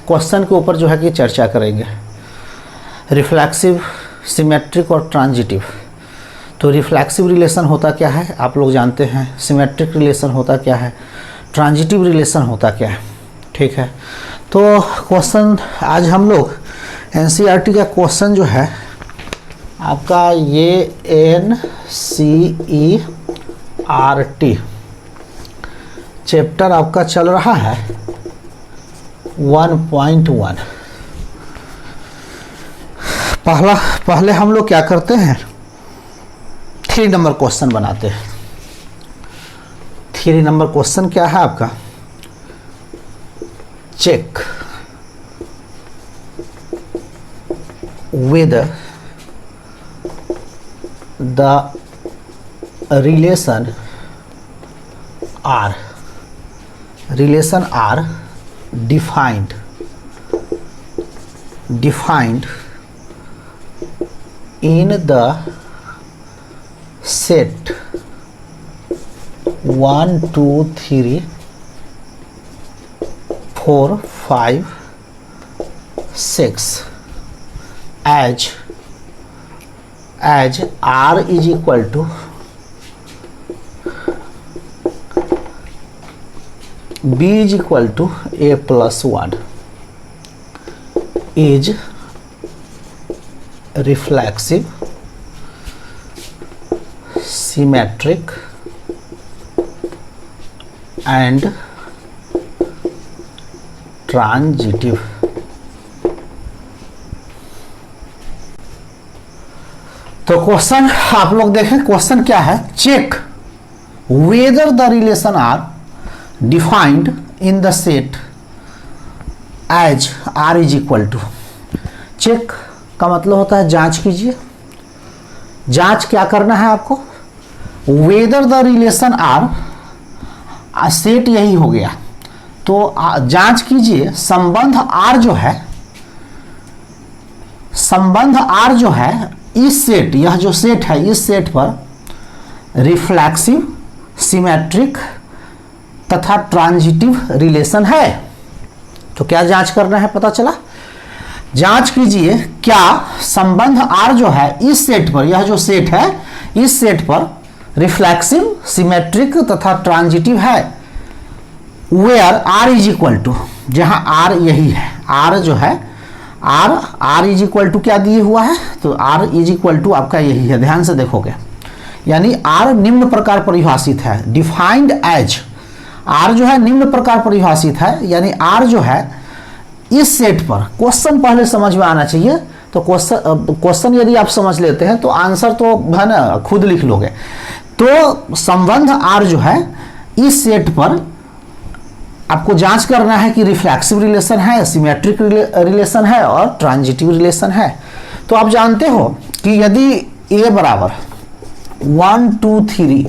Question के ऊपर जो है कि चर्चा करेंगे, रिफ्लेक्सिव, सिमेट्रिक और ट्रांजिटिव। तो रिफ्लेक्सिव रिलेशन होता क्या है आप लोग जानते हैं, सिमेट्रिक रिलेशन होता क्या है, ट्रांजिटिव रिलेशन होता क्या है, ठीक है। तो क्वेश्चन आज हम लोग एनसीईआरटी का क्वेश्चन जो है आपका ये NCERT चैप्टर आपका चल रहा है 1.1। पहले हम लोग क्या करते हैं, 3 नंबर क्वेश्चन बनाते हैं। 3 नंबर क्वेश्चन क्या है आपका, check whether the relation are defined in the set 1 2 3 4 5 6 as R is equal to B is equal to A plus 1 is reflexive, symmetric and transitive। तो क्वेश्चन आप लोग देखें, क्वेश्चन क्या है, check whether the relation R defined in the set as R is equal to. Check का मतलब होता है जांच कीजिए। जांच क्या करना है आपको, whether the relation R, set यही हो गया तो जांच कीजिए संबंध आर जो है, संबंध आर जो है इस सेट, यह जो सेट है इस सेट पर रिफ्लेक्सिव, सिमेट्रिक तथा ट्रांजिटिव रिलेशन है। तो क्या जांच करना है, पता चला। जांच कीजिए क्या संबंध आर जो है इस सेट पर, यह जो सेट है इस सेट पर रिफ्लेक्सिव, सिमेट्रिक तथा ट्रांजिटिव है। Where R is equal to, जहां आर यही है, आर जो है आर इज इक्वल टू क्या दिए हुआ है, तो आर इज इक्वल टू आपका यही है, ध्यान से देखोगे। यानी आर निम्न प्रकार परिभाषित है, डिफाइंड एज, आर जो है निम्न प्रकार परिभाषित है, यानी आर जो है इस सेट पर, क्वेश्चन पहले समझ में आना चाहिए। तो क्वेश्चन यदि आप समझ लेते हैं तो आंसर तो है ना खुद लिख लोगे। तो संबंध आर जो है इस सेट पर आपको जांच करना है कि रिफ्लेक्सिव रिलेशन है, सिमेट्रिक रिलेशन है और ट्रांजिटिव रिलेशन है। तो आप जानते हो कि यदि ए बराबर 1 2 3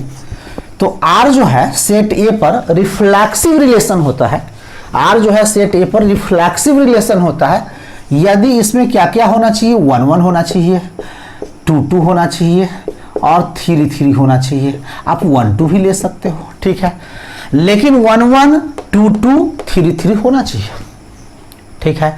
तो आर जो है सेट ए पर रिफ्लेक्सिव रिलेशन होता है, आर जो है सेट ए पर रिफ्लेक्सिव रिलेशन होता है। यदि इसमें क्या क्या होना चाहिए, 1 1 होना चाहिए, 2 2 होना चाहिए और 3 3 होना चाहिए। आप 1 2 भी ले सकते हो, ठीक है, लेकिन 1 1 2 2 3 3 होना चाहिए, ठीक है।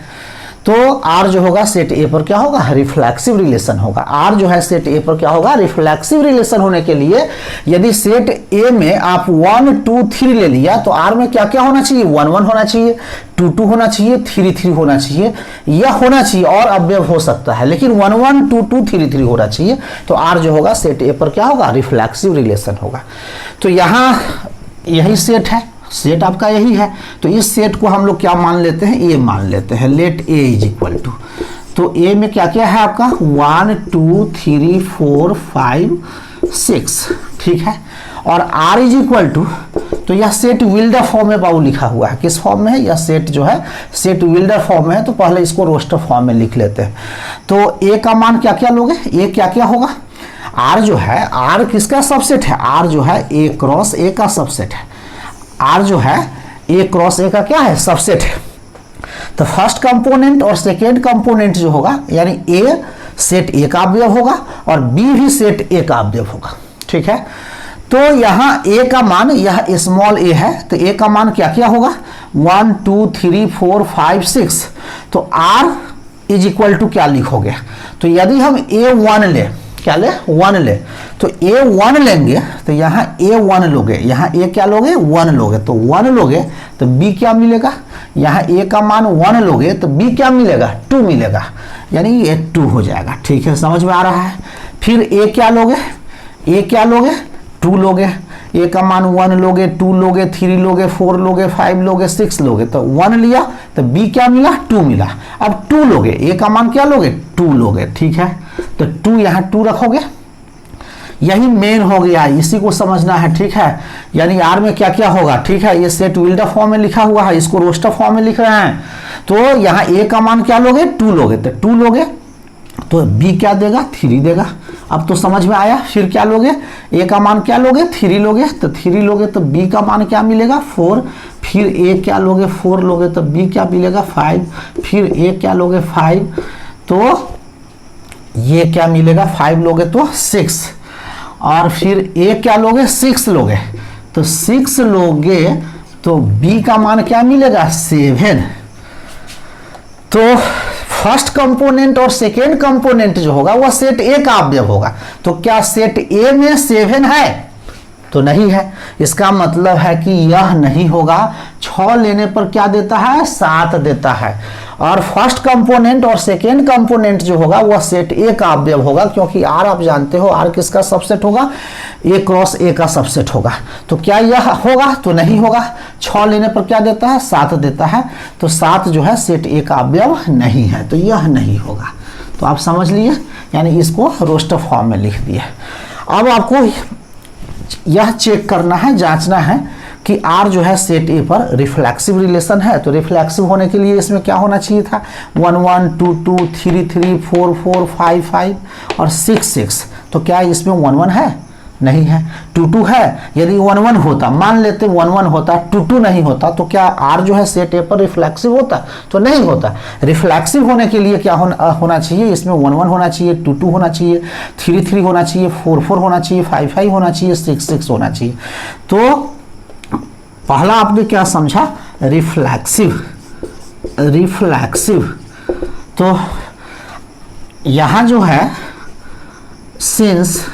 तो R जो होगा सेट ए पर क्या होगा, रिफ्लेक्सिव रिलेशन होगा। R जो है सेट ए पर क्या होगा, रिफ्लेक्सिव रिलेशन होने के लिए यदि सेट ए में आप 1 2 3 ले लिया तो R में क्या क्या होना चाहिए, 1 1 होना चाहिए, 2 2 होना चाहिए, 3 3 होना चाहिए, यह होना चाहिए और अवयव हो सकता है, लेकिन 1 1 2 2 3 3 होना चाहिए। तो R जो होगा सेट ए पर क्या होगा, रिफ्लेक्सिव रिलेशन होगा। तो यहाँ यही सेट है, सेट आपका यही है। तो इस सेट को हम लोग क्या मान लेते हैं, ए मान लेते हैं, let A is equal to. तो ए में क्या क्या है आपका 1 2 3 4 5 6, ठीक है। और आर इज इक्वल टू, तो यह सेट विल्डर फॉर्म में बाबू लिखा हुआ है, किस फॉर्म में है, यह सेट जो है सेट विल्डर फॉर्म में है। तो पहले इसको रोस्टर फॉर्म में लिख लेते हैं। तो ए का मान क्या क्या लोगे, ए क्या क्या होगा, आर जो है, आर किसका सबसेट है, आर जो है ए क्रॉस ए का सबसेट है। आर जो है ए क्रॉस ए का क्या है, सबसेट है। तो फर्स्ट कंपोनेंट और सेकेंड कंपोनेंट जो होगा, यानी ए सेट ए का अवयव होगा और बी भी सेट ए का अवयव होगा, ठीक है। तो यहाँ a का मान, यह स्मॉल a है, तो a का मान क्या क्या होगा, 1 2 3 4 5 6। तो r इज इक्वल टू क्या लिखोगे, तो यदि हम a1 ले, क्या ले, 1 ले, तो a1 लेंगे तो यहाँ a1 लोगे, यहाँ a क्या लोगे, 1 लोगे, तो 1 लोगे तो b क्या मिलेगा, यहाँ a का मान 1 लोगे तो b क्या मिलेगा, 2 मिलेगा, यानी ये 2 हो जाएगा। ठीक है, समझ में आ रहा है। फिर a क्या लोगे, a क्या लोगे, 2 लोगे, a का मान 1 लोगे, 2 लोगे, 3 लोगे, 4 लोगे, 5 लोगे, 6 लोगे, तो 1 लिया तो b क्या मिला, 2 मिला। अब 2 लोगे, a का मान क्या लोगे, 2 लोगे। ठीक है, तो 2 यहाँ 2 रखोगे, यही मेन हो गया, इसी को समझना है। ठीक है, यानी R में क्या क्या होगा। ठीक है, ये सेट विल्डर फॉर्म में लिखा हुआ है, इसको रोस्टर फॉर्म में लिख रहे हैं। तो यहाँ a का मान क्या लोगे, 2 लोगे, तो 2 लोगे तो b क्या देगा, 3 देगा। अब तो समझ में आया। फिर क्या लोगे, a का मान क्या लोगे, 3 लोगे, तो 3 लोगे तो b का मान क्या मिलेगा, 4। फिर a क्या लोगे, 4 लोगे तो b क्या मिलेगा, 5। फिर a क्या लोगे, 5, तो ये क्या मिलेगा, 5 लोगे तो 6। और फिर a क्या लोगे, 6 लोगे, तो 6 लोगे तो b का मान क्या मिलेगा, 7। तो फर्स्ट कंपोनेंट और सेकेंड कंपोनेंट जो होगा वह सेट ए का अवयव होगा। तो क्या सेट ए में 7 है, तो नहीं है। इसका मतलब है कि यह नहीं होगा। 6 लेने पर क्या देता है, 7 देता है। और फर्स्ट कंपोनेंट और सेकेंड कंपोनेंट जो होगा वह सेट ए का अवयव होगा, क्योंकि आर आप जानते हो आर किसका सबसेट होगा, ए क्रॉस ए का सबसेट होगा। तो क्या यह होगा, तो नहीं होगा। 6 लेने पर क्या देता है, 7 देता है। तो 7 जो है सेट ए का अवयव नहीं है, तो यह नहीं होगा। तो आप समझ लिए, यानी इसको रोस्टर फॉर्म में लिख दिए। अब आपको यह चेक करना है, जांचना है कि R जो है सेट ए पर रिफ्लेक्सिव रिलेशन है। तो रिफ्लेक्सिव होने के लिए इसमें क्या होना चाहिए था, 1 1 2 2 3 3 4 4 5 5 और 6 6। तो क्या इसमें 1 1 है, नहीं है। 2 2 है, यदि 1 1 होता, मान लेते 1 1 होता, 2 2 नहीं होता, तो क्या R जो है सेट ए पर रिफ्लेक्सिव होता, तो नहीं होता। रिफ्लेक्सिव होने के लिए क्या होना चाहिए, इसमें 1 1 होना चाहिए, 2 2 होना चाहिए, 3 3 होना चाहिए, 4 4 होना चाहिए, 5 5 होना चाहिए, 6 6 होना चाहिए। तो पहला आपने क्या समझा, रिफ्लेक्सिव। रिफ्लेक्सिव तो यहां जो है सिंस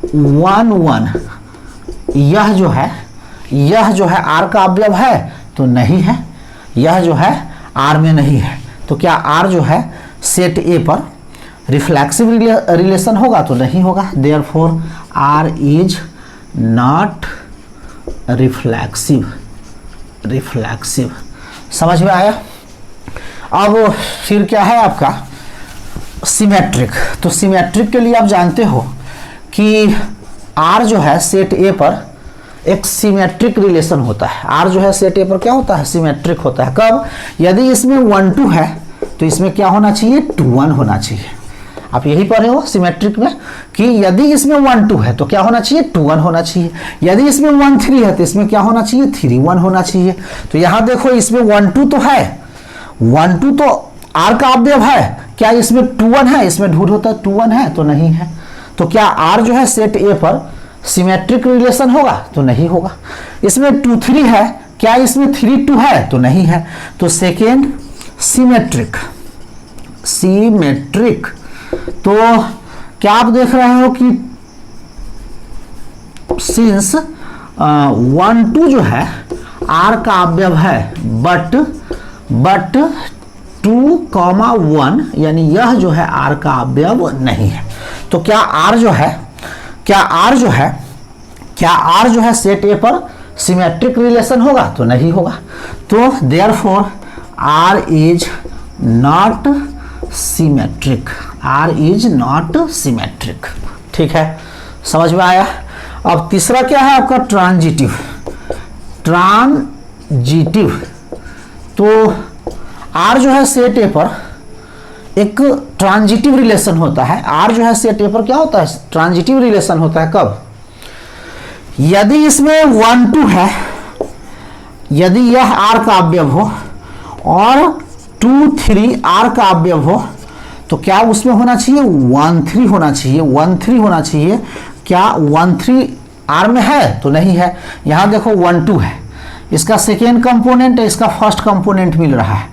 1 1 यह जो है R का अवयव है, तो नहीं है। यह जो है R में नहीं है। तो क्या R जो है सेट ए पर रिफ्लेक्सिव रिलेशन होगा, तो नहीं होगा। Therefore R is not reflexive. Reflexive समझ में आया। अब फिर क्या है आपका सिमेट्रिक। तो सिमेट्रिक के लिए आप जानते हो कि R जो है सेट ए पर एक सिमेट्रिक रिलेशन होता है। R जो है सेट ए पर क्या होता है, सिमेट्रिक होता है। कब, यदि इसमें 1 2 है तो इसमें क्या होना चाहिए, 2 1 होना चाहिए। आप यही पढ़े हो सिमेट्रिक में कि यदि इसमें 1 2 है तो क्या होना चाहिए, 2 1 होना चाहिए। यदि इसमें 1 3 है तो इसमें क्या होना चाहिए, 3 1 होना चाहिए। तो यहां देखो इसमें 1 2 तो है, 1 2 तो R का अवयव है। क्या इसमें 2 1 है, इसमें ढूंढ होता है 2 1 है, तो नहीं है। तो क्या R जो है सेट ए पर सिमेट्रिक रिलेशन होगा, तो नहीं होगा। इसमें 2 3 है, क्या इसमें 3 2 है, तो नहीं है। तो सेकेंड सिमेट्रिक। सिमेट्रिक तो क्या आप देख रहे हो कि सिंस 1 2 जो है R का अवयव है, बट 2 1 यानी यह जो है R का अवयव नहीं है। तो क्या R जो है सेट ए पर सिमेट्रिक रिलेशन होगा, तो नहीं होगा। तो therefore R is not symmetric. R is not symmetric. ठीक है, समझ में आया। अब तीसरा क्या है आपका ट्रांजिटिव। ट्रांजिटिव तो R जो है सेट ए पर एक ट्रांजिटिव रिलेशन होता है। R जो है सेट ए पर क्या होता है, ट्रांजिटिव रिलेशन होता है। कब, यदि इसमें 1 2 है, यदि यह R का अवयव हो और 2 3 R का अवयव हो, तो क्या उसमें होना चाहिए 1 3 होना चाहिए। 1 3 होना चाहिए। क्या 1 3 आर में है तो नहीं है। यहाँ देखो 1 2 है, इसका सेकेंड कंपोनेंट है, इसका फर्स्ट कंपोनेंट मिल रहा है,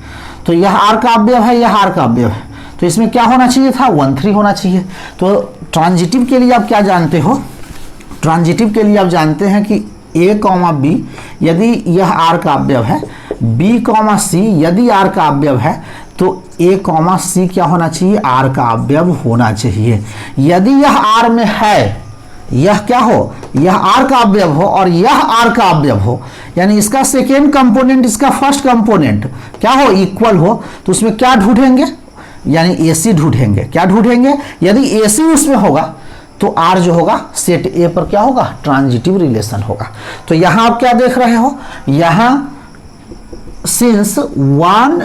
तो यह आर का अवयव है, यह आर का अवयव है, तो इसमें क्या होना चाहिए था 1 3 होना चाहिए। तो ट्रांजिटिव के लिए आप क्या जानते हो, ट्रांजिटिव के लिए आप जानते हैं कि ए कॉमा बी यदि यह आर का अवयव है, बी कॉमा सी यदि आर का अवयव है, तो ए कॉमा सी क्या होना चाहिए, आर का अवयव होना चाहिए। यदि यह आर में है, यह क्या हो, यह आर का अवयव हो और यह आर का अवयव हो, यानी इसका सेकेंड कंपोनेंट इसका फर्स्ट कंपोनेंट क्या हो, इक्वल हो, तो उसमें क्या ढूंढेंगे, यानी एसी ढूंढेंगे। क्या ढूंढेंगे, यदि एसी उसमें होगा तो आर जो होगा सेट ए पर क्या होगा, ट्रांजिटिव रिलेशन होगा। तो यहां आप क्या देख रहे हो, यहां सिंस 1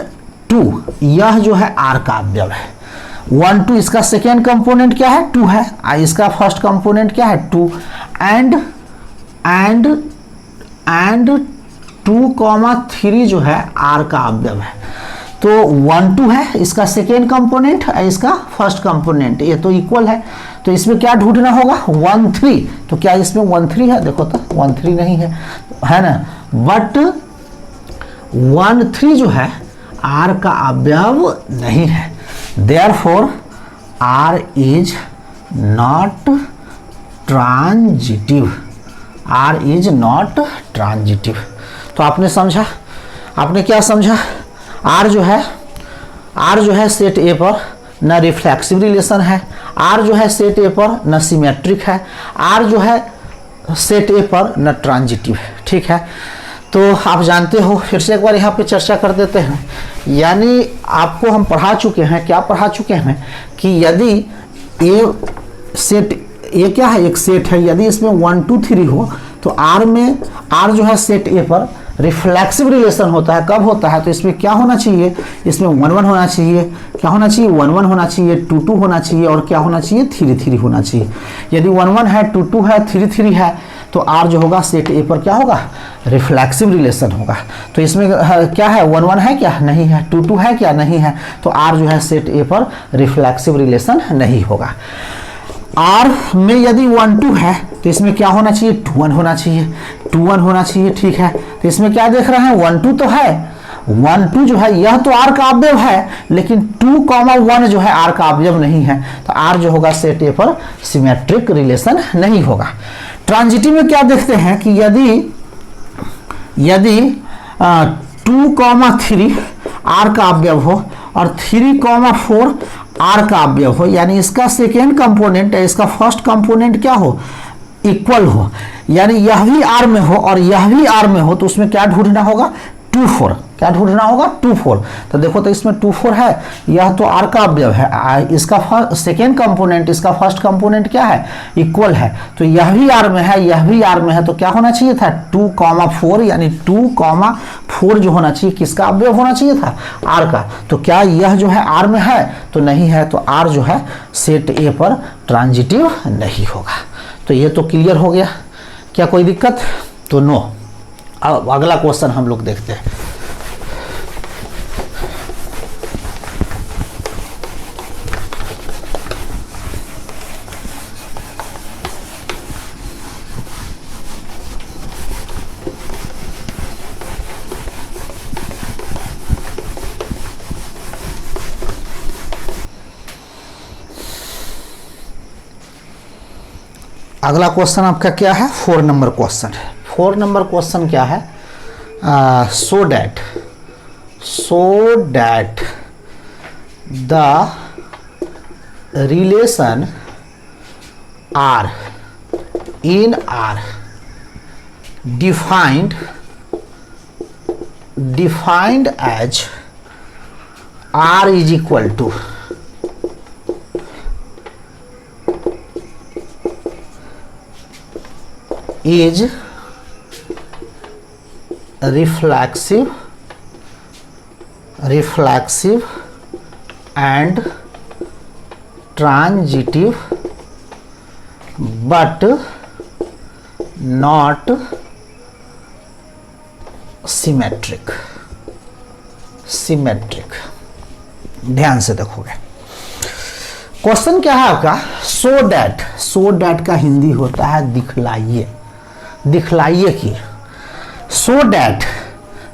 2 यह जो है आर का अवयव है, 1 2 इसका सेकेंड कंपोनेंट क्या है 2 है, इसका फर्स्ट कंपोनेंट क्या है 2, एंड 2,3 जो है आर का अवयव है। तो 1 2 है इसका सेकेंड कंपोनेंट, इसका फर्स्ट कंपोनेंट, ये तो इक्वल है, तो इसमें क्या ढूंढना होगा 1 3। तो क्या इसमें 1 3 है, देखो तो 1 3 नहीं है ना, बट 1 3 जो है आर का अवयव नहीं है, therefore R is not transitive, R is not transitive. तो आपने समझा, आपने क्या समझा, आर जो है सेट ए पर न रिफ्लेक्सिव रिलेशन है, आर जो है सेट ए पर न सिमेट्रिक है, आर जो है सेट ए पर न ट्रांजिटिव है। ठीक है, तो आप जानते हो, फिर से एक बार यहाँ पे चर्चा कर देते हैं। यानी आपको हम पढ़ा चुके हैं, क्या पढ़ा चुके हैं कि यदि ए सेट ए क्या है, एक सेट है, यदि इसमें 1 2 3 हो तो आर जो है सेट ए पर रिफ्लेक्सिव रिलेशन होता है। कब होता है, तो इसमें क्या होना चाहिए, इसमें 1 1 होना चाहिए, क्या होना चाहिए 1 1 होना चाहिए, 2 2 होना चाहिए, और क्या होना चाहिए 3 3 होना चाहिए। यदि 1 1 है, 2 2 है, 3 3 है, तो आर जो होगा सेट ए पर क्या होगा, रिफ्लेक्सिव रिलेशन होगा। तो इसमें क्या है 1 1 है क्या, नहीं है, 2 2 है क्या, नहीं है, तो आर जो है सेट ए पर रिफ्लेक्सिव रिलेशन नहीं होगा। आर में यदि 1 2 है तो इसमें क्या होना चाहिए 2 1 होना चाहिए, 2 1 होना चाहिए। ठीक है, तो इसमें क्या देख रहे हैं 1 2 तो है, 1 2 जो है यह तो आर का अवयव है, लेकिन 2,1 जो है आर का अवयव नहीं है, तो आर जो होगा सेट ए पर सिमेट्रिक रिलेशन नहीं होगा। ट्रांजिटिव में क्या देखते हैं कि यदि 2,3 आर का अवयव हो और 3,4 आर का अवयव हो, यानी इसका सेकेंड कंपोनेंट है, इसका फर्स्ट कंपोनेंट क्या हो, इक्वल हो, यानी यह भी आर में हो और यह भी आर में हो, तो उसमें क्या ढूंढना होगा 2 4, क्या ढूंढना होगा 2 4। तो देखो तो इसमें 2 4 है, यह तो आर का अवयव है, इसका सेकेंड कंपोनेंट इसका फर्स्ट कंपोनेंट क्या है, इक्वल है, तो यह भी आर में है, यह भी आर में है, तो क्या होना चाहिए था 2,4, यानी 2,4 जो होना चाहिए किसका अवयव होना चाहिए था, आर का। तो क्या यह जो है आर में है, तो नहीं है, तो आर जो है सेट ए पर ट्रांजिटिव नहीं होगा। तो ये तो क्लियर हो गया, क्या कोई दिक्कत, तो नो। अब अगला क्वेश्चन हम लोग देखते हैं। अगला क्वेश्चन आपका क्या है, 4 नंबर क्वेश्चन है। 4 नंबर क्वेश्चन क्या है, show that the relation R in R defined as R is equal to is reflexive and transitive but not symmetric। ध्यान से देखोगे क्वेश्चन क्या है आपका, सो डैट का हिंदी होता है दिखलाइए। दिखलाइए कि show that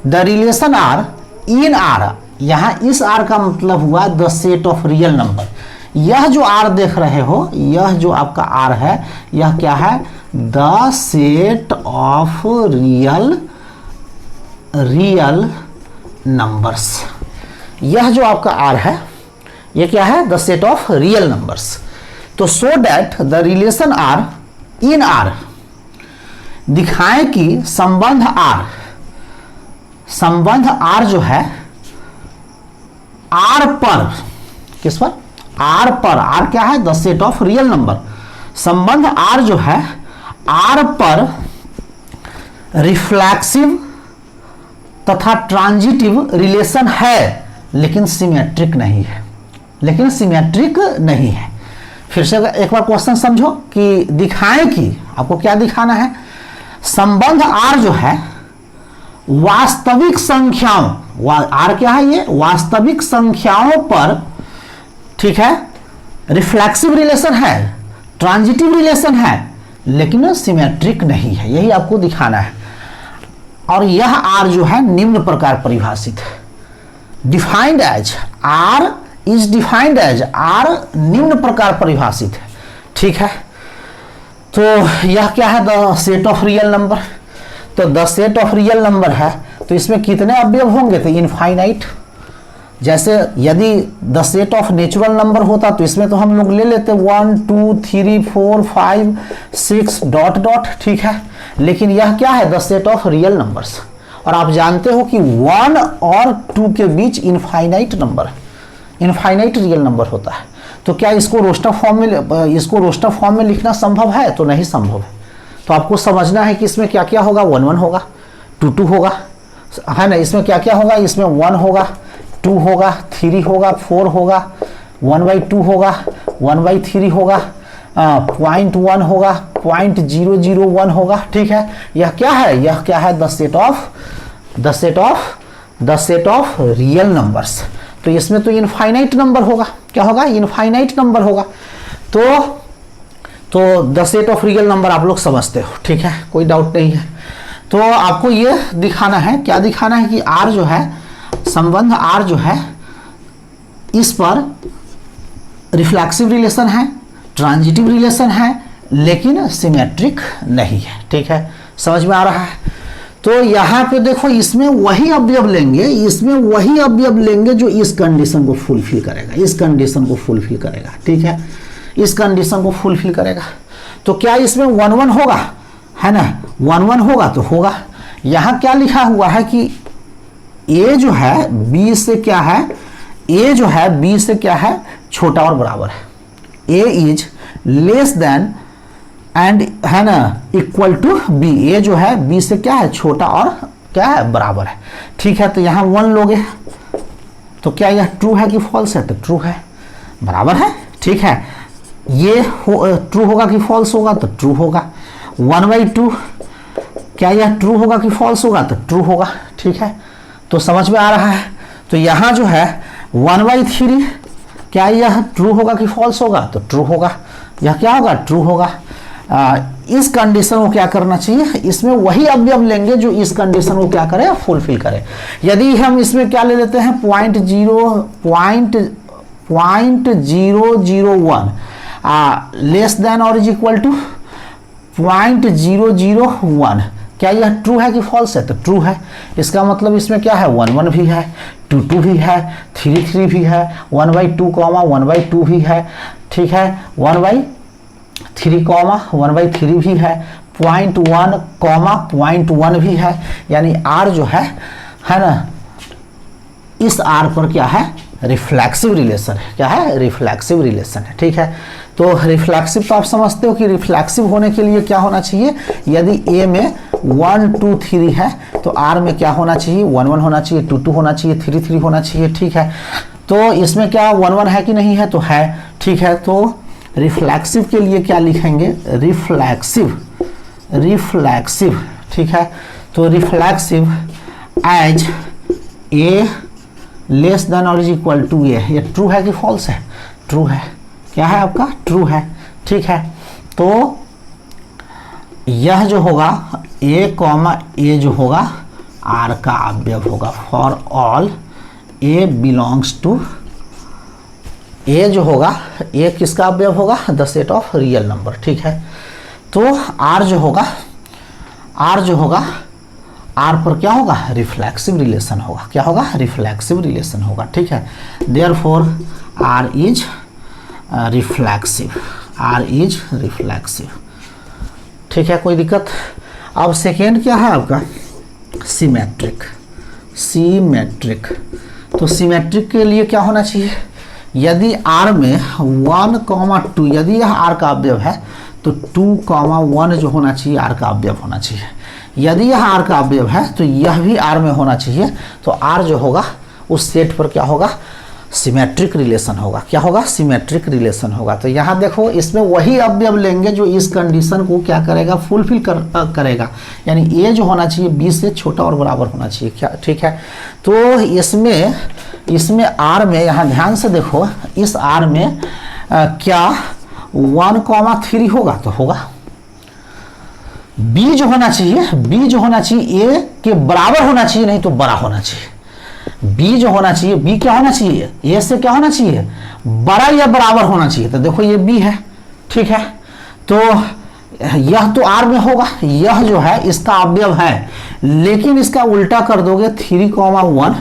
the relation R in R, यहाँ इस आर का मतलब हुआ the set of real number. यह जो आर देख रहे हो, यह जो आपका आर है, यह क्या है? The set of real numbers. यह जो आपका आर है, यह क्या है? The set of real numbers. तो so that the relation R in R, दिखाएं कि संबंध आर, संबंध आर जो है आर पर, किस पर? आर पर। आर क्या है? The set of real number. संबंध आर जो है आर पर रिफ्लेक्सिव तथा ट्रांजिटिव रिलेशन है, लेकिन सिमेट्रिक नहीं है, लेकिन सिमेट्रिक नहीं है। फिर से एक बार क्वेश्चन समझो कि दिखाएं कि, आपको क्या दिखाना है? संबंध आर जो है वास्तविक संख्याओं, आर क्या है? ये वास्तविक संख्याओं पर, ठीक है, रिफ्लेक्सिव रिलेशन है, ट्रांजिटिव रिलेशन है, लेकिन सिमेट्रिक नहीं है। यही आपको दिखाना है। और यह आर जो है निम्न प्रकार परिभाषित है, defined as, R is defined as, R निम्न प्रकार परिभाषित है, ठीक है। तो यह क्या है? The set of real number. तो the set of real number है, तो इसमें कितने अवयव होंगे? तो इनफाइनाइट। जैसे यदि the set of natural number होता तो इसमें तो हम लोग ले लेते 1 2 3 4 5 6 डॉट डॉट, ठीक है। लेकिन यह क्या है? The set of real numbers. और आप जानते हो कि 1 और 2 के बीच इनफाइनाइट नंबर है, इनफाइनाइट रियल नंबर होता है। तो क्या इसको रोस्टर फॉर्म में लिखना संभव है? तो नहीं संभव है। तो आपको समझना है कि इसमें क्या क्या होगा? 1 1 होगा, 2 2 होगा, है ना। इसमें क्या क्या होगा? इसमें 1 होगा, 2 होगा, 3 होगा, 4 होगा, 1/2 होगा, 1/3 होगा, 0.1 होगा, 0.001 होगा, ठीक है। यह क्या है? यह क्या है? The set of real numbers. तो इसमें तो इनफाइनाइट नंबर होगा। क्या होगा? इनफाइनाइट नंबर होगा। तो the set of real number आप लोग समझते हो, ठीक है, कोई डाउट नहीं है। तो आपको ये दिखाना है, क्या दिखाना है? कि आर जो है, संबंध आर जो है, इस पर रिफ्लेक्सिव रिलेशन है, ट्रांजिटिव रिलेशन है, लेकिन सिमेट्रिक नहीं है, ठीक है। समझ में आ रहा है? तो यहाँ पे देखो, इसमें वही अवयव लेंगे जो इस कंडीशन को फुलफिल करेगा, इस कंडीशन को फुलफिल करेगा, ठीक है, इस कंडीशन को फुलफिल करेगा। तो क्या इसमें 1 1 होगा? है ना, 1 1 होगा तो होगा। यहाँ क्या लिखा हुआ है कि ए जो है बी से क्या है? ए जो है बी से क्या है? छोटा और बराबर है। ए इज लेस देन एंड, है ना, इक्वल टू बी। ए जो है बी से क्या है? छोटा और क्या है? बराबर है, ठीक है। तो यहाँ 1 लोगे तो क्या यह ट्रू है कि फॉल्स है? तो ट्रू है, बराबर है, ठीक है। ये ट्रू होगा कि फॉल्स होगा? तो ट्रू होगा। 1/2 क्या यह ट्रू होगा कि फॉल्स होगा? तो ट्रू होगा, ठीक है। तो समझ में आ रहा है? तो यहाँ जो है 1/3 क्या यह ट्रू होगा कि फॉल्स होगा? तो ट्रू होगा। यह क्या होगा? ट्रू होगा। इस कंडीशन को क्या करना चाहिए? इसमें वही अवयव लेंगे जो इस कंडीशन को क्या करे? फुलफिल करे। यदि हम इसमें क्या ले लेते हैं? 0.001 लेस देन और इज इक्वल टू 0.001, क्या यह ट्रू है कि फॉल्स है? तो ट्रू है। इसका मतलब इसमें क्या है? 1 1 भी है, 2 2 भी है, 3 3 भी है, 1/2 1/2 भी है, ठीक है, 1/3 1/3 भी है, 0.1 0.1 भी है। यानी आर जो है ना, इस आर पर क्या है? रिफ्लेक्सिव रिलेशन है। क्या है? रिफ्लेक्सिव रिलेशन है, ठीक है। तो रिफ्लेक्सिव तो आप समझते हो कि रिफ्लेक्सिव होने के लिए क्या होना चाहिए? यदि ए में 1 2 3 है तो आर में क्या होना चाहिए? 1 1 होना चाहिए, 2 2 होना चाहिए, 3 3 होना चाहिए, ठीक है। तो इसमें क्या 1 1 है कि नहीं है? तो है, ठीक है। तो रिफ्लेक्सिव के लिए क्या लिखेंगे? रिफ्लेक्सिव, ठीक है। तो reflexive as A less than और इज इक्वल टू ए, ये ट्रू है कि फॉल्स है? ट्रू है। क्या है आपका? ट्रू है, ठीक है। तो यह जो होगा ए कॉमा ए जो होगा आर का अवयव होगा। For all a belongs to, a जो होगा ए किसका अवयव होगा, the set of real number. ठीक है, तो आर जो होगा, आर जो होगा, आर पर क्या होगा, रिफ्लेक्सिव रिलेशन होगा। क्या होगा, रिफ्लेक्सिव रिलेशन होगा। ठीक है, therefore R is reflexive, R is reflexive. ठीक है, कोई दिक्कत। अब सेकेंड क्या है आपका, सिमेट्रिक। सिमेट्रिक, तो सिमेट्रिक के लिए क्या होना चाहिए, यदि आर में 1, 2, यदि यह आर का अवयव है तो 2, 1 जो होना चाहिए आर का अवयव होना चाहिए। यदि यह आर का अवयव है तो यह भी आर में होना चाहिए। तो आर जो होगा उस सेट पर क्या होगा, सिमेट्रिक रिलेशन होगा। क्या होगा, सिमेट्रिक रिलेशन होगा। तो यहाँ देखो इसमें वही अवयव लेंगे जो इस कंडीशन को क्या करेगा, फुलफिल करेगा। यानी ए जो होना चाहिए बी से छोटा और बराबर होना चाहिए। क्या, ठीक है। तो इसमें आर में, यहाँ ध्यान से देखो, इस आर में क्या 1, 3 होगा, तो होगा। बी जो होना चाहिए, बी जो होना चाहिए ए के बराबर होना चाहिए, नहीं तो बड़ा होना चाहिए। बी जो होना चाहिए, बी क्या होना चाहिए, ए से क्या होना चाहिए, बड़ा या बराबर होना चाहिए। तो देखो ये बी है। ठीक है, तो यह तो आर में होगा, यह जो है इसका अवयव है, लेकिन इसका उल्टा कर दोगे 3, 1,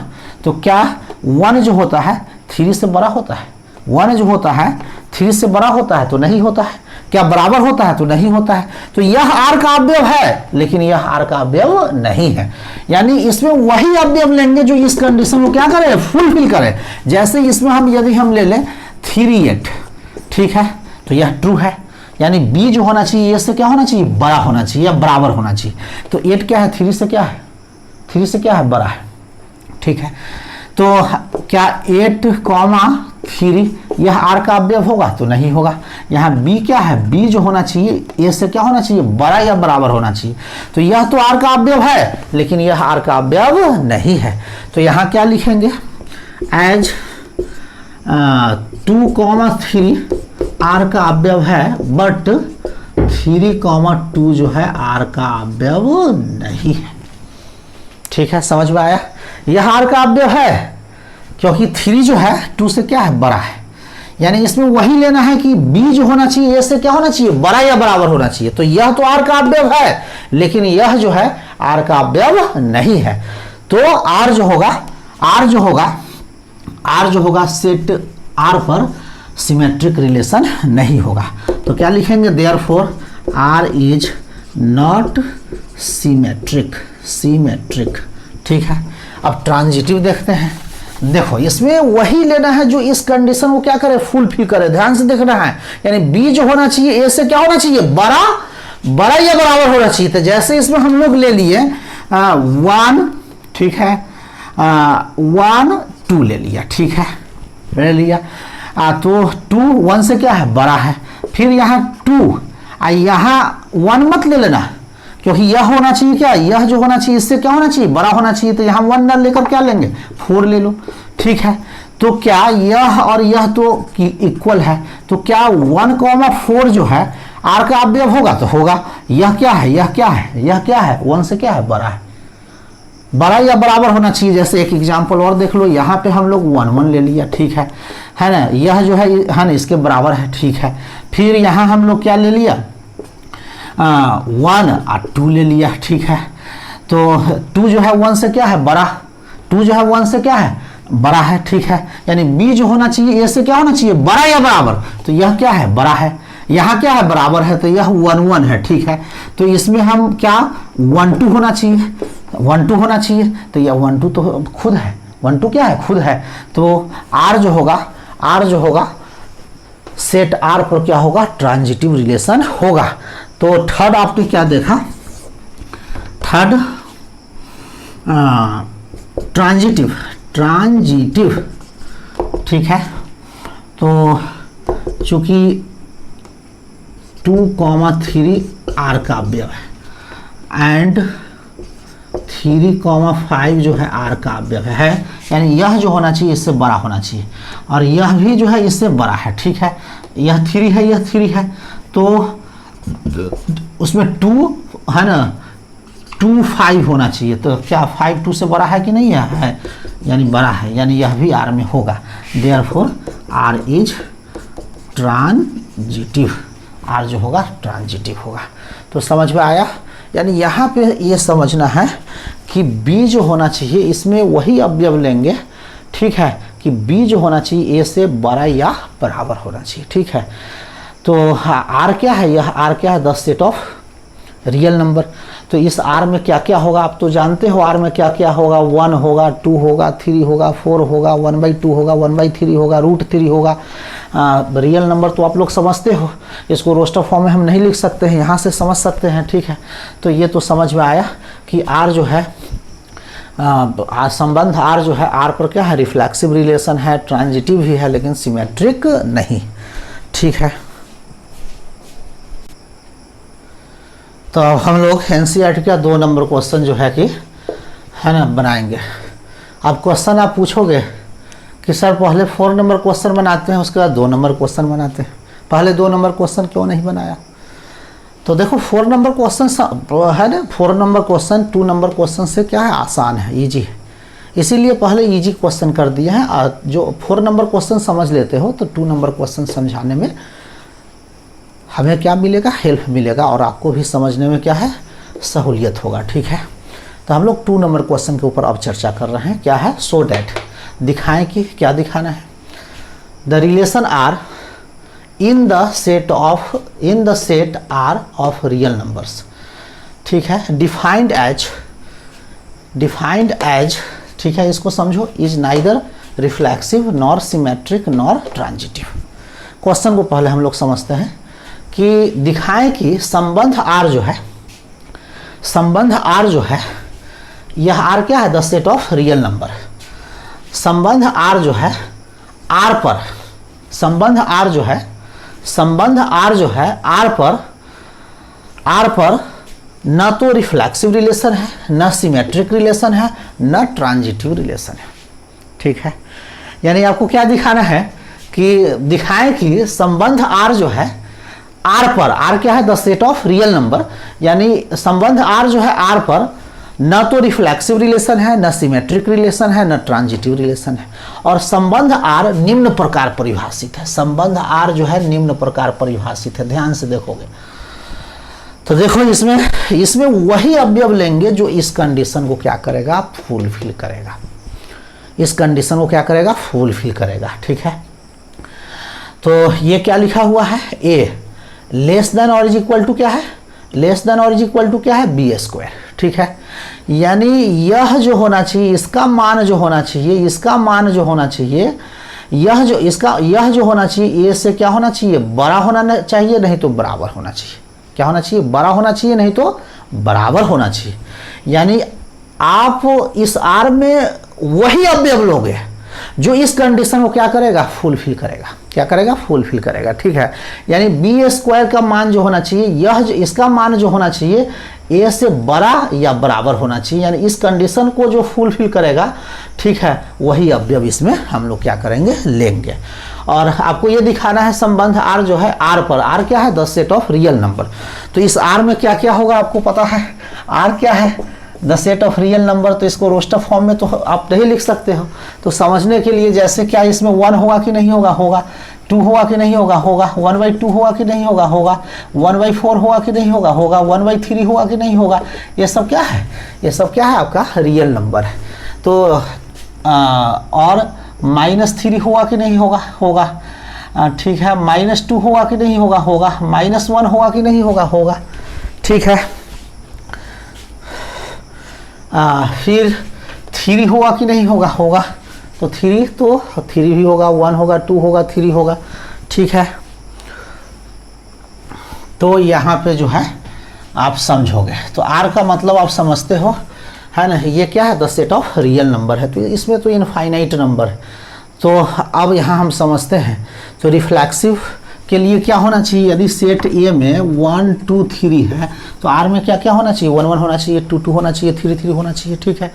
तो क्या 1 जो होता है 3 से बड़ा होता है, 1 जो होता है 3 से बड़ा होता है तो नहीं होता है। क्या बराबर होता है तो नहीं होता है। तो यह आर का अवयव है, लेकिन यह आर का अवयव नहीं है। यानी इसमें वही अवयव लेंगे जो इस कंडीशन को क्या करे, फुलफिल करे। जैसे इसमें यदि हम ले लें 3, 8, ठीक है, तो यह ट्रू है। यानी बी जो होना चाहिए ए से क्या होना चाहिए, बड़ा होना चाहिए या बराबर होना चाहिए। तो 8 क्या है, 3 से क्या है, 3 से क्या है, बड़ा है। ठीक है, तो क्या 8, 3 यह आर का अवयव होगा, तो नहीं होगा। यहाँ बी क्या है, बी जो होना चाहिए ए से क्या होना चाहिए, बड़ा या बराबर होना चाहिए। तो यह तो आर का अवयव है, लेकिन यह आर का अवयव नहीं है। तो यहाँ क्या लिखेंगे, एज 2, 3 आर का अवयव है, बट 3, 2 जो है आर का अवयव नहीं है। ठीक है, समझ में आया। यह आर का अवयव है क्योंकि 3 जो है 2 से क्या है, बड़ा है। यानी इसमें वही लेना है कि बी जो होना चाहिए ए से क्या होना चाहिए, बड़ा या बराबर होना चाहिए। तो यह तो आर का अवयव है, लेकिन यह जो है आर का अवयव नहीं है। तो आर जो होगा, आर जो होगा, आर जो होगा सेट आर पर सिमेट्रिक रिलेशन नहीं होगा। तो क्या लिखेंगे, therefore R is not symmetric, symmetric. ठीक है, अब ट्रांजिटिव देखते हैं। देखो इसमें वही लेना है जो इस कंडीशन को क्या करे, फुलफिल करे। ध्यान से देखना है, यानी बी जो होना चाहिए ए से क्या होना चाहिए, बड़ा या बराबर होना चाहिए। तो जैसे इसमें हम लोग ले लिए 1, ठीक है, 1, 2 ले लिया। ठीक है, ले लिया। तो 2 1 से क्या है, बड़ा है। फिर यहाँ 2, यहाँ 1 मत ले लेना, क्योंकि यह होना चाहिए क्या, यह जो होना चाहिए इससे क्या होना चाहिए, बड़ा होना चाहिए। तो यहाँ 1 न लेकर क्या लेंगे, 4 ले लो। ठीक है, तो क्या यह और यह तो इक्वल है। तो क्या 1, 4 जो है आर का अवयव होगा, तो होगा। यह क्या है, यह क्या है, यह क्या है, 1 से क्या है, बड़ा है, बड़ा या बराबर होना चाहिए। जैसे एक एग्जाम्पल और देख लो, यहाँ पे हम लोग 1, 1 ले लिया। ठीक है ना, यह जो है ना इसके बराबर है। ठीक है, फिर यहाँ हम लोग क्या ले लिया, 1 और 2 ले लिया। ठीक है, तो 2 जो है 1 से क्या है, बड़ा, 2 जो है 1 से क्या है, बड़ा है। ठीक है, यानी बी जो होना चाहिए ए से क्या होना चाहिए, बड़ा या बराबर। तो यह क्या है, बड़ा है। यहाँ क्या है, बराबर है, तो यह 1, 1 है। ठीक है, तो इसमें हम क्या 1, 2 होना चाहिए, 1, 2 होना चाहिए। तो यह 1, 2 तो खुद है, 1, 2 क्या है, खुद है। तो आर जो होगा, आर जो होगा सेट आर पर क्या होगा, ट्रांजिटिव रिलेशन होगा। तो थर्ड आपने क्या देखा, थर्ड ट्रांजिटिव, ट्रांजिटिव। ठीक है, तो चूंकि 2, 3 आर का अवयव है एंड 3, 5 जो है आर का अवयव है, यानी यह जो होना चाहिए इससे बड़ा होना चाहिए और यह भी जो है इससे बड़ा है। ठीक है, यह 3 है, यह 3 है, तो उसमें 2 है ना, 2 5 होना चाहिए। तो क्या 5 2 से बड़ा है कि नहीं है, यानी बड़ा है, यानी यह भी आर में होगा। Therefore R is transitive, R जो होगा ट्रांजिटिव होगा। तो समझ में आया। यानी यहाँ पे ये समझना है कि बी जो होना चाहिए इसमें वही अवयव लेंगे, ठीक है, कि बी जो होना चाहिए ए से बड़ा या बराबर होना चाहिए, ठीक है। तो आर क्या है, यह आर क्या है, the set of real number. तो इस आर में क्या क्या होगा आप तो जानते हो, आर में क्या क्या होगा, 1 होगा, 2 होगा, 3 होगा, 4 होगा, 1/2 होगा, 1/3 होगा, √3 होगा। रियल नंबर तो आप लोग समझते हो, इसको रोस्टर फॉर्म में हम नहीं लिख सकते हैं, यहाँ से समझ सकते हैं, ठीक है। तो ये तो समझ में आया कि आर जो है संबंध आर जो है, आर पर क्या है, रिफ्लेक्सिव रिलेशन है, ट्रांजिटिव भी है, लेकिन सिमेट्रिक नहीं, ठीक है। तो अब हम लोग एनसीईआरटी का 2 नंबर क्वेश्चन जो है कि है ना बनाएंगे। अब क्वेश्चन आप पूछोगे कि सर पहले 4 नंबर क्वेश्चन बनाते हैं, उसके बाद 2 नंबर क्वेश्चन बनाते हैं, पहले 2 नंबर क्वेश्चन क्यों नहीं बनाया। तो देखो 4 नंबर क्वेश्चन है ना, 4 नंबर क्वेश्चन 2 नंबर क्वेश्चन से क्या है, आसान है, ईजी है, इसीलिए पहले ईजी क्वेश्चन कर दिया है। जो 4 नंबर क्वेश्चन समझ लेते हो तो 2 नंबर क्वेश्चन समझाने में हमें क्या मिलेगा, हेल्प मिलेगा, और आपको भी समझने में क्या है, सहूलियत होगा, ठीक है। तो हम लोग 2 नंबर क्वेश्चन के ऊपर अब चर्चा कर रहे हैं, क्या है, सो डैट, दिखाएं कि क्या दिखाना है। The relation R in the set R of real numbers, ठीक है, डिफाइंड एज, ठीक है, इसको समझो, is neither reflexive nor symmetric nor transitive. Question को पहले हम लोग समझते हैं कि दिखाएं कि संबंध आर जो है, यह आर क्या है, the set of real number. संबंध आर जो है आर पर, आर पर न तो रिफ्लेक्सिव रिलेशन है, न सिमेट्रिक रिलेशन है, न ट्रांजिटिव रिलेशन है, ठीक है। यानी आपको क्या दिखाना है कि दिखाएं कि संबंध आर जो है आर पर, आर क्या है, the set of real number, यानी संबंध आर जो है आर पर न तो रिफ्लेक्सिव रिलेशन है, न सिमेट्रिक रिलेशन है, न ट्रांजिटिव रिलेशन है, और संबंध आर निम्न प्रकार परिभाषित है। संबंध आर जो है निम्न प्रकार परिभाषित है, ध्यान से देखोगे तो देखो इसमें वही अवयव लेंगे जो इस कंडीशन को क्या करेगा, फुलफिल करेगा, इस कंडीशन को क्या करेगा, फुलफिल करेगा, ठीक है। तो ये क्या लिखा हुआ है, ए लेस देन और इज इक्वल टू क्या है, लेस देन और इज इक्वल टू क्या है, b², ठीक है। यानी यह जो होना चाहिए, इसका मान जो होना चाहिए, यह जो होना चाहिए ए से क्या होना चाहिए, बड़ा होना चाहिए, नहीं तो बराबर होना चाहिए। क्या होना चाहिए, बड़ा होना चाहिए, नहीं तो बराबर होना चाहिए। यानी आप इस आर में वही अवयव लोगे जो इस कंडीशन को क्या करेगा, फुलफिल करेगा, क्या करेगा, फुलफिल करेगा, ठीक है। यानी b² का मान जो होना चाहिए, इसका मान जो होना चाहिए a से बड़ा या बराबर होना चाहिए, यानी इस कंडीशन को जो फुलफिल करेगा, ठीक है, वही अवयव इसमें हम लोग क्या करेंगे, लेंगे। और आपको ये दिखाना है संबंध आर जो है आर पर, आर क्या है, the set of real number. तो इस आर में क्या क्या होगा आपको पता है, आर क्या है, the set of real number. तो इसको रोस्टर फॉर्म में तो आप नहीं लिख सकते हो, तो समझने के लिए जैसे क्या इसमें 1 होगा कि नहीं होगा, होगा, 2 होगा कि नहीं होगा, होगा, 1/2 होगा कि नहीं होगा, होगा, 1/4 होगा कि नहीं होगा, होगा, 1/3 होगा कि नहीं होगा। ये सब क्या है, ये सब क्या है, आपका रियल नंबर है। तो और -3 होगा कि नहीं होगा, होगा, ठीक है, -2 होगा कि नहीं होगा, होगा, -1 होगा कि नहीं होगा, होगा, ठीक है। फिर 3 होगा कि नहीं होगा, होगा, तो 3 भी होगा, 1 होगा, 2 होगा, 3 होगा, ठीक है। तो यहाँ पे जो है आप समझोगे, तो आर का मतलब आप समझते हो, है ना, ये क्या है, the set of real number है, तो इसमें तो इनफाइनाइट नंबर है। तो अब यहाँ हम समझते हैं, तो रिफ्लेक्सिव के लिए क्या होना चाहिए, यदि सेट ए में 1 2 3 है तो आर में क्या क्या होना चाहिए, 1 1 होना चाहिए, 2 2 होना चाहिए, 3 3 होना चाहिए, ठीक है।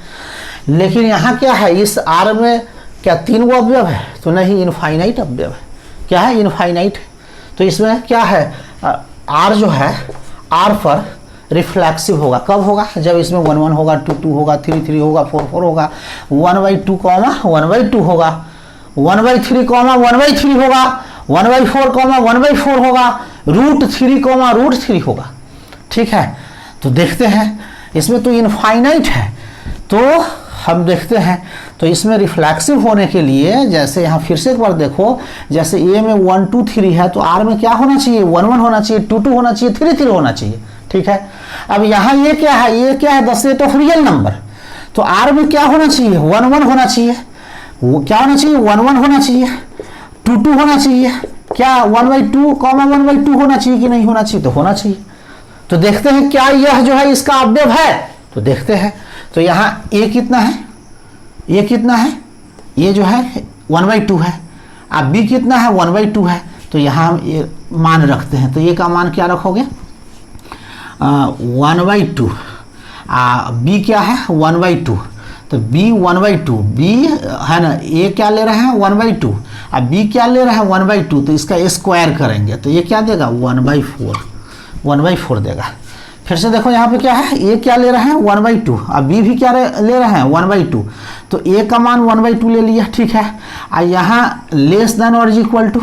लेकिन यहाँ क्या है, इस आर में क्या 3 गो अवयव है, तो नहीं, इनफाइनाइट अवयव है, क्या है, इनफाइनाइट। तो इसमें क्या है, आर जो है, आर पर रिफ्लेक्सिव होगा। कब होगा? जब इसमें 1 1 होगा, 2 2 होगा, 3 3 होगा, 4 4 होगा, 1/2 1/2 होगा, 1/3 1/3 होगा, 1/4 1/4 होगा, √3 √3 होगा। ठीक है, तो देखते हैं इसमें तो इनफाइनाइट है, तो हम देखते हैं तो इसमें रिफ्लेक्सिव होने के लिए, जैसे यहाँ फिर से एक बार देखो, जैसे ए में 1 2 3 है तो आर में क्या होना चाहिए? 1 1 होना चाहिए, 2 2 होना चाहिए, 3 3 होना चाहिए। ठीक है, अब यहाँ ये क्या है? ये क्या है? The set of real number. तो आर में क्या होना चाहिए? 1 1 होना चाहिए। वो क्या होना चाहिए? 1 1 होना चाहिए, 2 2 होना चाहिए, क्या 1/2 1/2 होना चाहिए कि नहीं होना चाहिए? तो होना चाहिए। तो देखते हैं क्या यह जो है इसका अवयव है, तो देखते हैं। तो यहाँ ए कितना है? ये कितना है? ये जो है 1/2 है। अब बी कितना है? 1/2 है। तो यहाँ हम ये मान रखते हैं, तो ये का मान क्या रखोगे? 1/2। बी क्या है? 1/2। तो बी 1/2, बी है ना, ए क्या ले रहे हैं? 1/2। अब बी क्या ले रहे हैं? 1/2। तो इसका स्क्वायर करेंगे तो ये क्या देगा? 1/4 देगा। फिर से देखो यहाँ पे क्या है? ए क्या ले रहे हैं? 1/2। अब बी भी क्या ले रहे हैं? 1/2। तो ए का मान 1/2 ले लिया। ठीक है, और यहाँ लेस देन और इक्वल टू,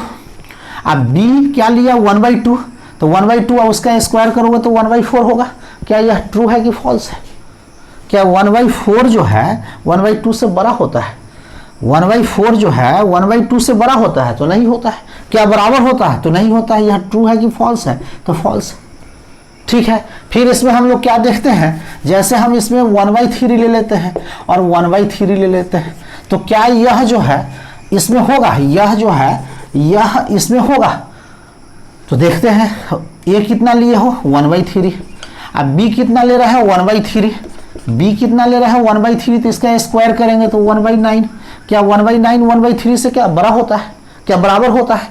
अब बी क्या लिया? 1/2। तो 1/2 और उसका स्क्वायर करोगे तो 1/4 होगा। क्या यह ट्रू है कि फॉल्स है? क्या 1/4 जो है 1/2 से बड़ा होता है? 1/4 जो है 1/2 से बड़ा होता है? तो नहीं होता है। क्या बराबर होता है? तो नहीं होता है। यह ट्रू है कि फॉल्स है? तो फॉल्स है। ठीक है, फिर इसमें हम लोग क्या देखते हैं? जैसे हम इसमें 1/3 ले लेते हैं और 1/3 ले लेते हैं, तो क्या यह जो है इसमें होगा? यह जो है यह इसमें होगा? तो देखते हैं ए कितना लिए हो? 1/3। अब बी कितना ले रहा है? 1/3। बी कितना ले रहा है? 1/3। तो इसका स्क्वायर करेंगे तो 1/9। क्या 1/9 1/3 से क्या बड़ा होता है? क्या बराबर होता है?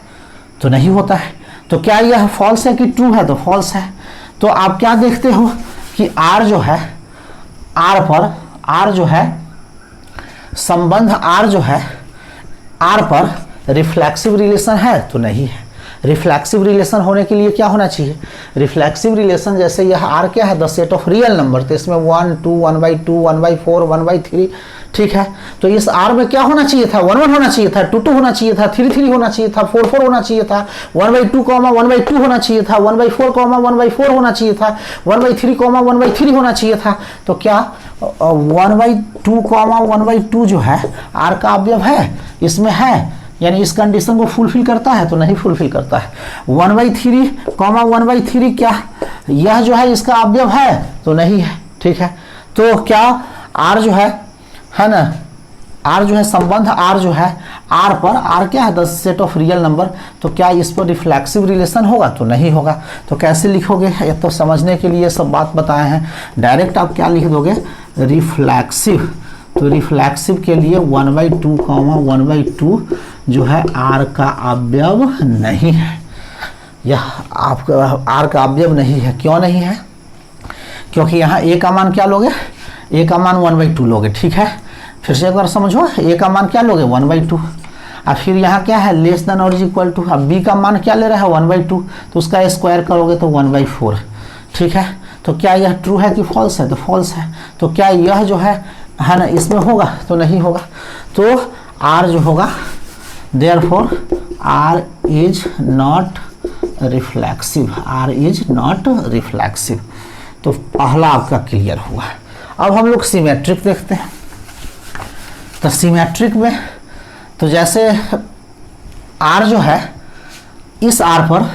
तो नहीं होता है। तो क्या यह फॉल्स है कि ट्रू है? तो फॉल्स है। तो आप क्या देखते हो कि आर जो है, आर पर आर जो है संबंध, आर जो है आर पर रिफ्लेक्सिव रिलेशन है? तो नहीं है। रिफ्लेक्सिव रिलेशन होने के लिए क्या होना चाहिए? रिफ्लेक्सिव रिलेशन जैसे यह आर क्या है? The set of real number. तो इसमें 1 2 1/2 1/4 1/3। ठीक है, तो इस आर में क्या होना चाहिए था? 1 1 होना चाहिए था, 2 2 होना चाहिए था, 3 3 होना चाहिए था, 4 4 होना चाहिए था, 1/2 1/2 होना चाहिए था, 1/4 1/4 होना चाहिए था, 1/3 1/3 होना चाहिए था। तो क्या 1/2 1/2 जो है आर का अवयव है? इसमें है, यानी इस कंडीशन को फुलफिल करता है? तो नहीं फुलफिल करता है। 1/3 1/3 क्या यह जो है इसका अवयव है? तो नहीं है। ठीक है, तो क्या आर जो है ना, आर जो है संबंध, आर जो है आर पर, आर क्या है? The set of real number. तो क्या इस पर रिफ्लेक्सिव रिलेशन होगा? तो नहीं होगा। तो कैसे लिखोगे? ये तो समझने के लिए सब बात बताए हैं। डायरेक्ट आप क्या लिख दोगे? रिफ्लेक्सिव। तो रिफ्लेक्सिव के लिए 1/2 1/2 जो है आर का अवयव नहीं है। यह आपका आर का अवयव नहीं है। क्यों नहीं है? क्योंकि यहाँ ए का मान क्या लोगे? ए का मान 1/2 लोगे। ठीक है, फिर से एक बार समझो, ए का मान क्या लोगे? 1/2। अब फिर यहाँ क्या है? लेस देन और इक्वल टू। अब बी का मान क्या ले रहा है? 1/2। तो उसका स्क्वायर करोगे तो 1/4। ठीक है, तो क्या यह ट्रू है कि फॉल्स है? तो फॉल्स है। तो क्या यह जो है ना इसमें होगा? तो नहीं होगा। तो आर जो होगा, therefore R is not reflexive. R is not reflexive. तो पहला आपका क्लियर हुआ। अब हम लोग सिमेट्रिक देखते हैं। तो सिमेट्रिक में तो जैसे आर जो है इस आर पर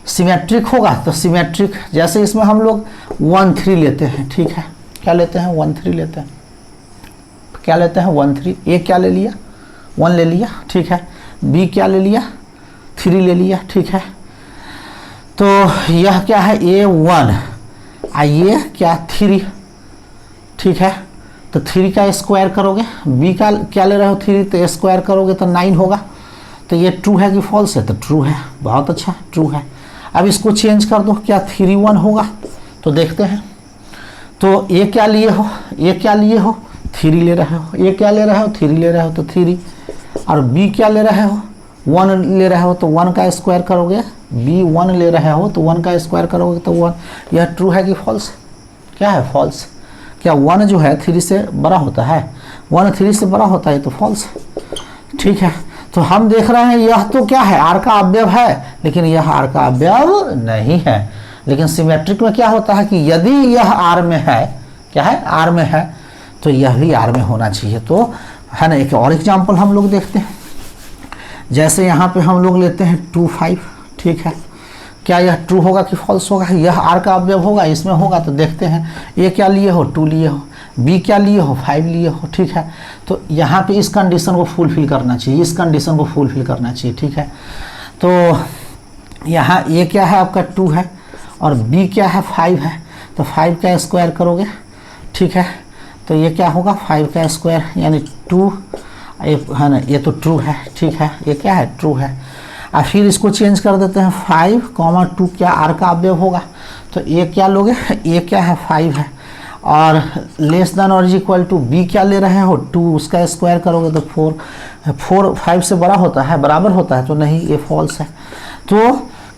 सिमेट्रिक होगा, तो सिमेट्रिक जैसे इसमें हम लोग 1 3 लेते हैं। ठीक है, क्या लेते हैं? 1 3 लेते हैं। क्या लेते हैं? 1 3। ए क्या ले लिया? 1 ले लिया। ठीक है, बी क्या ले लिया? 3 ले लिया। ठीक है, तो यह क्या है? ए 1 ये क्या? 3। ठीक है, तो 3 का स्क्वायर करोगे, बी का क्या ले रहे हो? 3, तो स्क्वायर करोगे तो 9 होगा। तो ये ट्रू है कि फॉल्स है? तो ट्रू है। बहुत अच्छा, ट्रू है। अब इसको चेंज कर दो, क्या 3 1 होगा? तो देखते हैं। तो ए क्या लिए हो? ए क्या लिए हो? 3 ले रहे हो। ए क्या ले रहे हो? 3 ले रहे हो, तो 3। और बी क्या ले रहे हो? 1 ले रहे हो तो 1 का स्क्वायर करोगे, b1 ले रहे हो तो 1 का स्क्वायर करोगे तो 1। यह ट्रू है कि फॉल्स? क्या है? फॉल्स। क्या 1 जो है 3 से बड़ा होता है? 1 3 से बड़ा होता है तो फॉल्स। ठीक है, तो हम देख रहे हैं यह तो क्या है? r का अवयव है, लेकिन यह r का अवयव नहीं है। लेकिन सिमेट्रिक में क्या होता है कि यदि यह r में है, क्या है? r में है, तो यह भी r में होना चाहिए। तो है ना, एक और एग्जाम्पल हम लोग देखते हैं। जैसे यहाँ पे हम लोग लेते हैं 2 5। ठीक है, क्या यह ट्रू होगा कि फॉल्स होगा? यह r का अवयव होगा, इसमें होगा। तो देखते हैं, a क्या लिए हो? 2 लिए हो, b क्या लिए हो? 5 लिए हो। ठीक है, तो यहाँ पे इस कंडीशन को फुलफिल करना चाहिए, इस कंडीशन को फुलफिल करना चाहिए। ठीक है, तो यहाँ a क्या है? आपका 2 है, और b क्या है? 5 है। तो 5 का स्क्वायर करोगे, ठीक है, तो ये क्या होगा? 5 का स्क्वायर यानी 2 है ना, ये तो ट्रू है। ठीक है, ये क्या है? ट्रू है। और फिर इसको चेंज कर देते हैं, 5 2 क्या r का अवयव होगा? तो a क्या लोगे? a क्या है? 5 है, और लेस देन और इक्वल टू b क्या ले रहे हो? 2, उसका स्क्वायर करोगे तो 4 5 से बड़ा होता है, बराबर होता है, तो नहीं, ये फॉल्स है। तो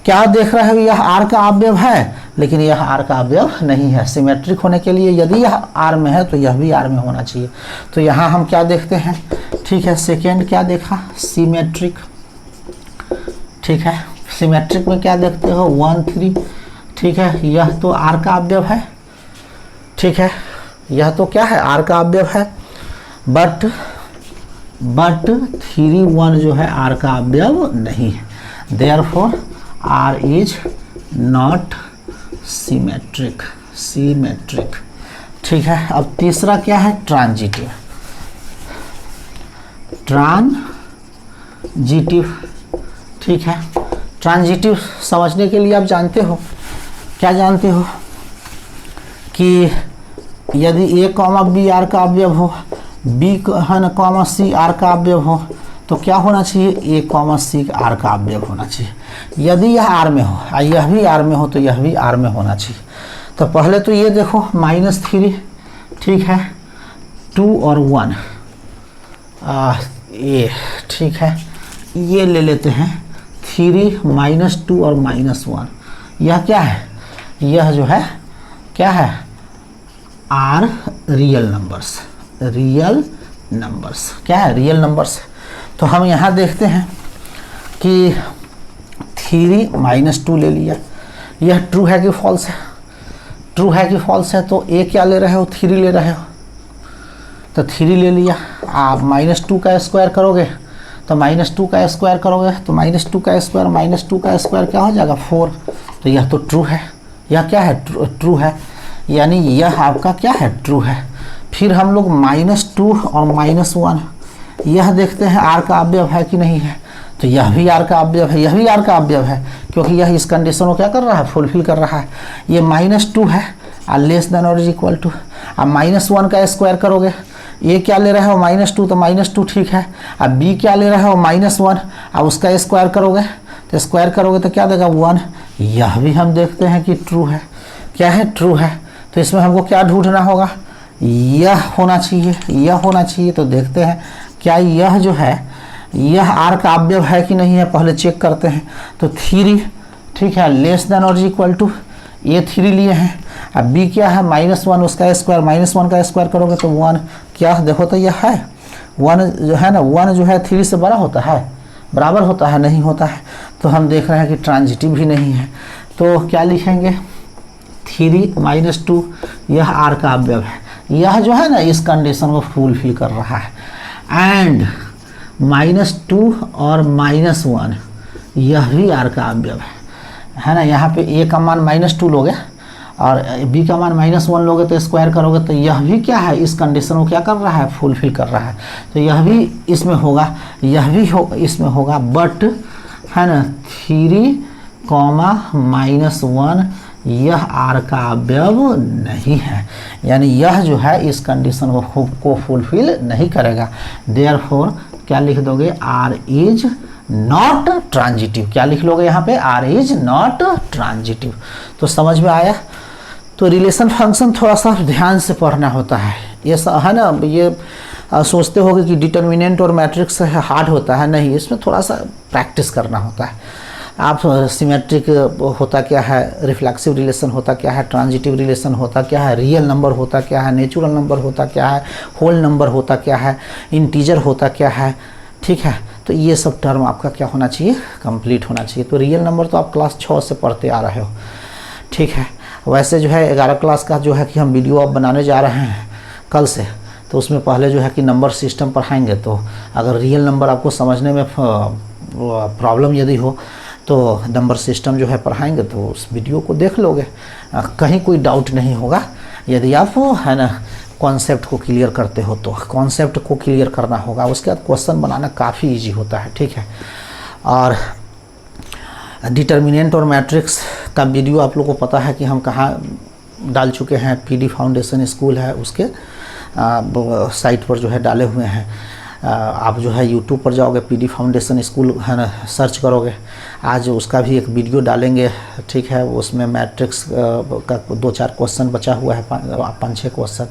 क्या देख रहे हो? यह r का अवयव है, लेकिन यह r का अवयव नहीं है। सिमेट्रिक होने के लिए यदि यह r में है तो यह भी r में होना चाहिए। तो यहाँ हम क्या देखते हैं? ठीक है, सेकेंड क्या देखा? सिमेट्रिक। ठीक है, सिमेट्रिक में क्या देखते हो? 1 3। ठीक है, यह तो r का अवयव है। ठीक है, यह तो क्या है? r का अवयव है, बट 3 1 जो है r का अवयव नहीं है। Therefore r is not symmetric. ठीक है, अब तीसरा क्या है? ट्रांजिटिव। ठीक है, ट्रांजिटिव समझने के लिए आप जानते हो, क्या जानते हो कि यदि a, b r का अवयव हो, b है ना, c r का अवयव हो, तो क्या होना चाहिए? a, c r का अवयव होना चाहिए। यदि यह r में हो, यह भी r में हो, तो यह भी r में होना चाहिए। तो पहले तो ये देखो -3, ठीक है, 2 और 1, ये ठीक है, ये ले लेते हैं 3 -2 और -1। यह क्या है? यह जो है क्या है? r real numbers. क्या है? Real numbers. तो हम यहाँ देखते हैं कि 3 -2 ले लिया, यह ट्रू है कि फॉल्स है? ट्रू है कि फॉल्स है? तो a क्या ले रहे हो? 3 ले रहे हो, तो 3 ले लिया। आप -2 का स्क्वायर करोगे तो -2 का स्क्वायर करोगे तो -2 का स्क्वायर क्या हो जाएगा? 4। तो यह तो ट्रू है। यह क्या है? ट्रू है, यानी यह आपका क्या है? ट्रू है। फिर हम लोग -2 और -1 यह देखते हैं r का अवयव है कि नहीं है। तो यह भी r का अवयव है, यह भी r का अवयव है, क्योंकि यह इस कंडीशन को क्या कर रहा है? फुलफिल कर रहा है। ये -2 है और लेस देन और इक्वल टू। अब -1 का स्क्वायर करोगे, a क्या ले रहे हो? -2, तो -2 ठीक है। अब b क्या ले रहे हो? -1, अब उसका स्क्वायर करोगे, तो स्क्वायर करोगे तो क्या देगा? 1। यह भी हम देखते हैं कि ट्रू है। क्या है? ट्रू है। तो इसमें हमको क्या ढूंढना होगा? यह होना चाहिए, यह होना चाहिए। तो देखते हैं क्या यह जो है, यह r का अवयव है कि नहीं है, पहले चेक करते हैं। तो 3, ठीक है, लेस देन और इक्वल टू, ये 3 लिए हैं। अब b क्या है? -1, उसका स्क्वायर, -1 का स्क्वायर करोगे तो 1। क्या देखो तो यह है 1 जो है ना, 1 जो है 3 से बड़ा होता है, बराबर होता है? नहीं होता है। तो हम देख रहे हैं कि ट्रांजिटिव भी नहीं है। तो क्या लिखेंगे? 3 -2 यह r का अवयव है। यह जो है ना, इस कंडीशन को फुलफिल कर रहा है। एंड -2 और -1 यह भी r का अवयव है ना। यहाँ पे a का मान -2 लोगे और b का मान -1 लोगे तो स्क्वायर करोगे, तो यह भी क्या है? इस कंडीशन को क्या कर रहा है? फुलफिल कर रहा है। तो यह भी इसमें होगा, यह भी इसमें होगा, बट है ना 3, -1 यह r का अवयव नहीं है, यानी यह जो है इस कंडीशन को फुलफिल नहीं करेगा। देयरफॉर क्या लिख दोगे? r is not transitive. क्या लिख लोगे यहाँ पे? r is not transitive. तो समझ में आया? तो रिलेशन फंक्शन थोड़ा सा ध्यान से पढ़ना होता है। ये है ना, ये सोचते होगे कि डिटर्मिनेंट और मैट्रिक्स हार्ड होता है, नहीं, इसमें थोड़ा सा प्रैक्टिस करना होता है। आप सिमेट्रिक होता क्या है, रिफ्लेक्सिव रिलेशन होता क्या है, ट्रांजिटिव रिलेशन होता क्या है, रियल नंबर होता क्या है, नेचुरल नंबर होता क्या है, होल नंबर होता क्या है, इंटीजर होता क्या है, ठीक है। तो ये सब टर्म आपका क्या होना चाहिए, कंप्लीट होना चाहिए। तो रियल नंबर तो आप क्लास 6 से पढ़ते आ रहे हो, ठीक है। वैसे जो है 11 क्लास का जो है कि हम वीडियो अब बनाने जा रहे हैं कल से, तो उसमें पहले जो है कि नंबर सिस्टम पढ़ाएंगे। तो अगर रियल नंबर आपको समझने में प्रॉब्लम यदि हो तो नंबर सिस्टम जो है पढ़ाएंगे, तो उस वीडियो को देख लोगे, कहीं कोई डाउट नहीं होगा। यदि आप है ना कॉन्सेप्ट को क्लियर करते हो तो कॉन्सेप्ट को क्लियर करना होगा, उसके बाद क्वेश्चन बनाना काफ़ी इजी होता है, ठीक है। और डिटर्मिनेंट और मैट्रिक्स का वीडियो आप लोगों को पता है कि हम कहाँ डाल चुके हैं, पीडी फाउंडेशन स्कूल है उसके साइट पर जो है डाले हुए हैं। आप जो है यूट्यूब पर जाओगे, पीडी फाउंडेशन स्कूल है ना, सर्च करोगे, आज उसका भी एक वीडियो डालेंगे, ठीक है। उसमें मैट्रिक्स का 2-4 क्वेश्चन बचा हुआ है, 5-6 क्वेश्चन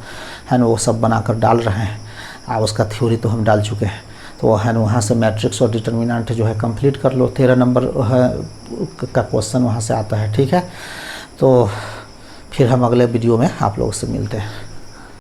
है ना, वो सब बनाकर डाल रहे हैं। उसका थ्योरी तो हम डाल चुके हैं, तो है ना वहाँ से मैट्रिक्स और डिटर्मिनेंट जो है कंप्लीट कर लो। 13 नंबर है का क्वेश्चन वहाँ से आता है, ठीक है। तो फिर हम अगले वीडियो में आप लोगों से मिलते हैं।